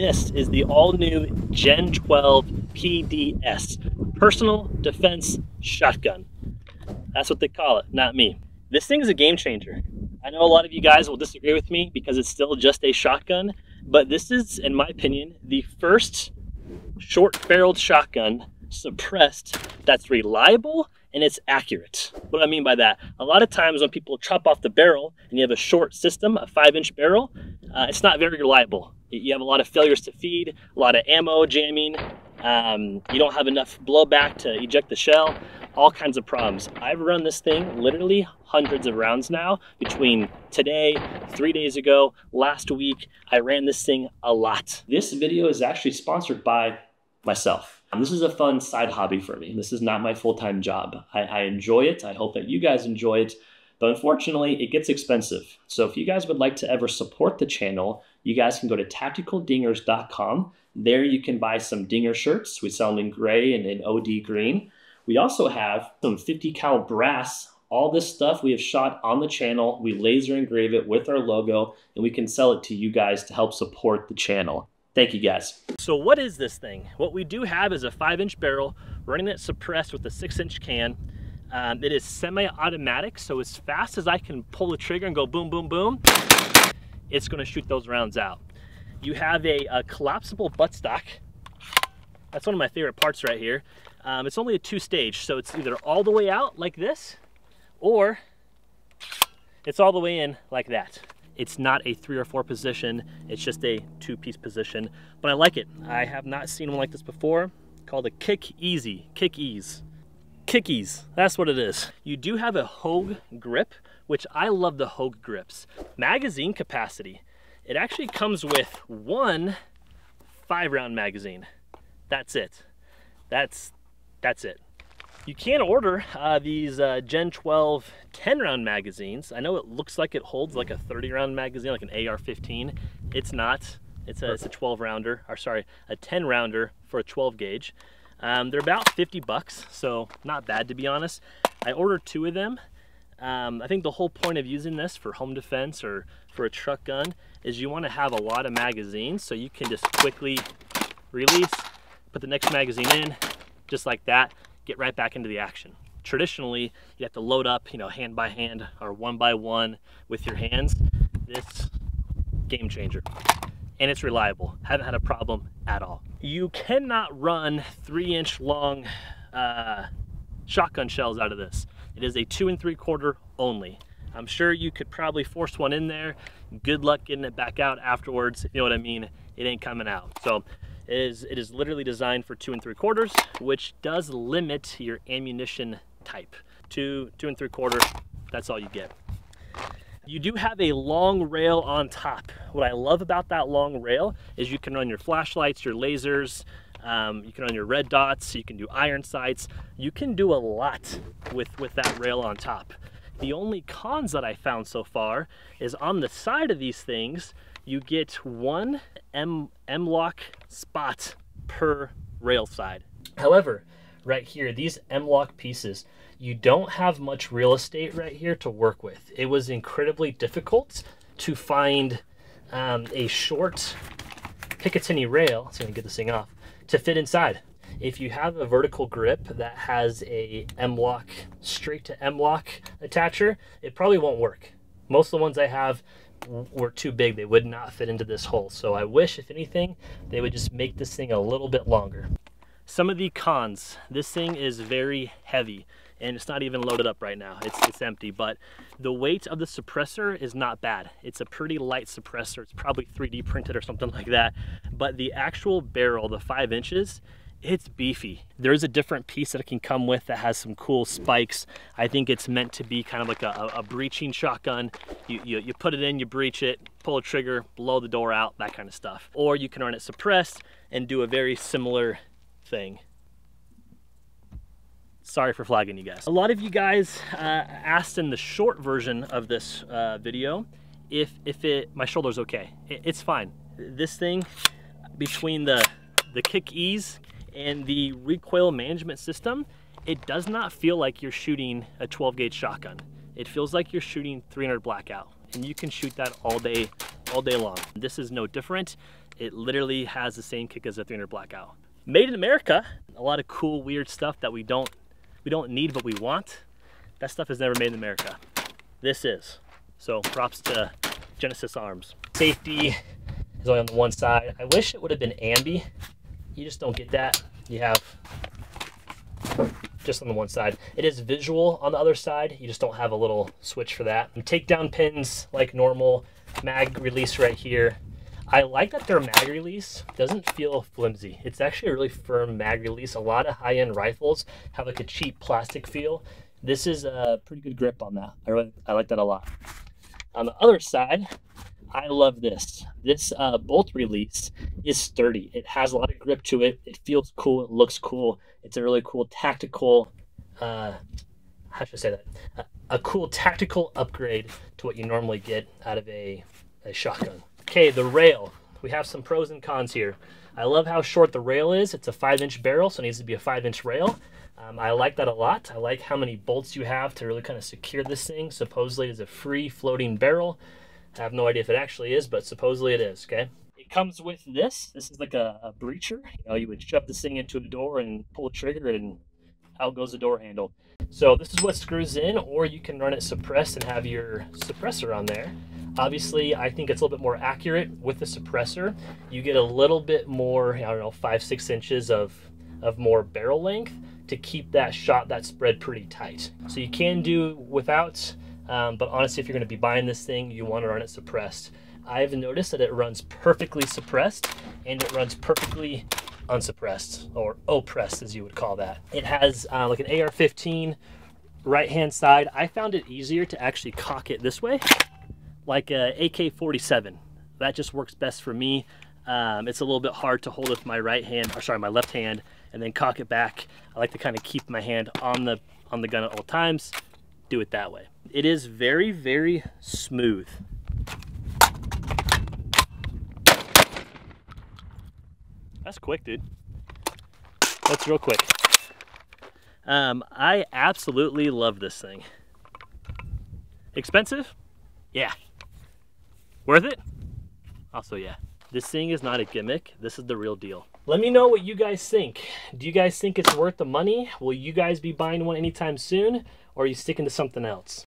This is the all-new Gen-12 PDS, Personal Defense Shotgun. That's what they call it, not me. This thing is a game changer. I know a lot of you guys will disagree with me because it's still just a shotgun, but this is, in my opinion, the first short-barreled shotgun suppressed that's reliable and it's accurate. What do I mean by that? A lot of times when people chop off the barrel and you have a short system, a 5-inch barrel, it's not very reliable. You have a lot of failures to feed, a lot of ammo jamming, you don't have enough blowback to eject the shell, all kinds of problems. I've run this thing literally hundreds of rounds now, between today, 3 days ago, last week. I ran this thing a lot. This video is actually sponsored by myself. This is a fun side hobby for me. This is not my full-time job. I enjoy it. I hope that you guys enjoy it. But unfortunately, it gets expensive. So if you guys would like to ever support the channel, you guys can go to tacticaldingers.com. There you can buy some dinger shirts. We sell them in gray and in OD green. We also have some 50 cal brass. All this stuff we have shot on the channel. We laser engrave it with our logo, and we can sell it to you guys to help support the channel. Thank you guys. So what is this thing? What we do have is a 5-inch barrel running it suppressed with a 6-inch can. It is semi-automatic, so as fast as I can pull the trigger and go boom, boom, boom, it's gonna shoot those rounds out. You have a collapsible buttstock. That's one of my favorite parts right here. It's only a 2-stage, so it's either all the way out like this, or it's all the way in like that. It's not a 3 or 4 position, it's just a 2-piece position, but I like it. I have not seen one like this before, called a Kick Easy, Kick Ease. Kick Ease, that's what it is. You do have a Hogue grip, which I love the Hogue grips. Magazine capacity, it actually comes with one 5-round magazine. That's it. That's it. You can order these Gen-12 10-round magazines. I know it looks like it holds like a 30-round magazine, like an AR-15. It's not. It's a 12-rounder, or sorry, a 10-rounder for a 12 gauge. They're about 50 bucks, so not bad to be honest. I ordered 2 of them. I think the whole point of using this for home defense or for a truck gun is you want to have a lot of magazines so you can just quickly release, put the next magazine in, just like that. Get right back into the action. Traditionally, you have to load up, you know, hand by hand or one by one with your hands. This game changer, and it's reliable. Haven't had a problem at all. You cannot run 3-inch long shotgun shells out of this. It is a 2 3/4 only. I'm sure you could probably force one in there. Good luck getting it back out afterwards. You know what I mean? It ain't coming out. So it is literally designed for 2 3/4, which does limit your ammunition type. 2 3/4, that's all you get. You do have a long rail on top. What I love about that long rail is you can run your flashlights, your lasers, you can run your red dots, you can do iron sights. You can do a lot with that rail on top. The only cons that I found so far is on the side of these things, you get one M-lock spot per rail side. However, right here, these M-lock pieces, you don't have much real estate right here to work with. It was incredibly difficult to find a short Picatinny rail, let's get this thing off, to fit inside. If you have a vertical grip that has a M-lock, straight to M-lock attacher, it probably won't work. Most of the ones I have were too big. They would not fit into this hole. So I wish, if anything, they would just make this thing a little bit longer. Some of the cons, this thing is very heavy and it's not even loaded up right now. It's empty, but the weight of the suppressor is not bad. It's a pretty light suppressor. It's probably 3D printed or something like that. But the actual barrel, the 5 inches, it's beefy. There's a different piece that it can come with that has some cool spikes. I think it's meant to be kind of like a breaching shotgun. You put it in, you breach it, pull a trigger, blow the door out, that kind of stuff. Or you can run it suppressed and do a very similar thing. Sorry for flagging you guys. A lot of you guys asked in the short version of this video if my shoulder's okay. It's fine. This thing, between the Kick Ease and the recoil management system, it does not feel like you're shooting a 12 gauge shotgun. It feels like you're shooting 300 blackout, and you can shoot that all day, all day long. This is no different. It literally has the same kick as a 300 Blackout. Made in America. A lot of cool, weird stuff that we don't need, but we want. That stuff is never made in America. This is. So props to Genesis Arms. Safety is only on the one side. I wish it would have been ambi. You just don't get that. You have just on the one side. It is visual on the other side. You just don't have a little switch for that. And takedown pins like normal. Mag release right here. I like that their mag release doesn't feel flimsy. It's actually a really firm mag release. A lot of high-end rifles have like a cheap plastic feel. This is a pretty good grip on that. I like that a lot. On the other side, I love this. This bolt release is sturdy. It has a lot of grip to it. It feels cool. It looks cool. It's a really cool tactical, how should I say that? A cool tactical upgrade to what you normally get out of a shotgun. Okay, the rail. We have some pros and cons here. I love how short the rail is. It's a 5-inch barrel, so it needs to be a 5-inch rail. I like that a lot. I like how many bolts you have to really kind of secure this thing. Supposedly it's a free floating barrel. I have no idea if it actually is, but supposedly it is, okay? It comes with this. This is like a breacher. You know, you would shove this thing into a door and pull a trigger and out goes the door handle. So this is what screws in, or you can run it suppressed and have your suppressor on there. Obviously, I think it's a little bit more accurate with the suppressor. You get a little bit more, I don't know, 5-6 inches of more barrel length to keep that shot, that spread pretty tight. So you can do without, but honestly, if you're gonna be buying this thing, you wanna run it suppressed. I've noticed that it runs perfectly suppressed and it runs perfectly unsuppressed, or oppressed as you would call that. It has like an AR-15 right-hand side. I found it easier to actually cock it this way, like a AK-47. That just works best for me. It's a little bit hard to hold with my right hand, or sorry, my left hand, and then cock it back. I like to kind of keep my hand on the gun at all times. Do it that way. It is very, very smooth. That's quick, dude. That's real quick. I absolutely love this thing. Expensive? Yeah. Worth it? Also, yeah. This thing is not a gimmick. This is the real deal. Let me know what you guys think. Do you guys think it's worth the money? Will you guys be buying one anytime soon? Or are you sticking to something else?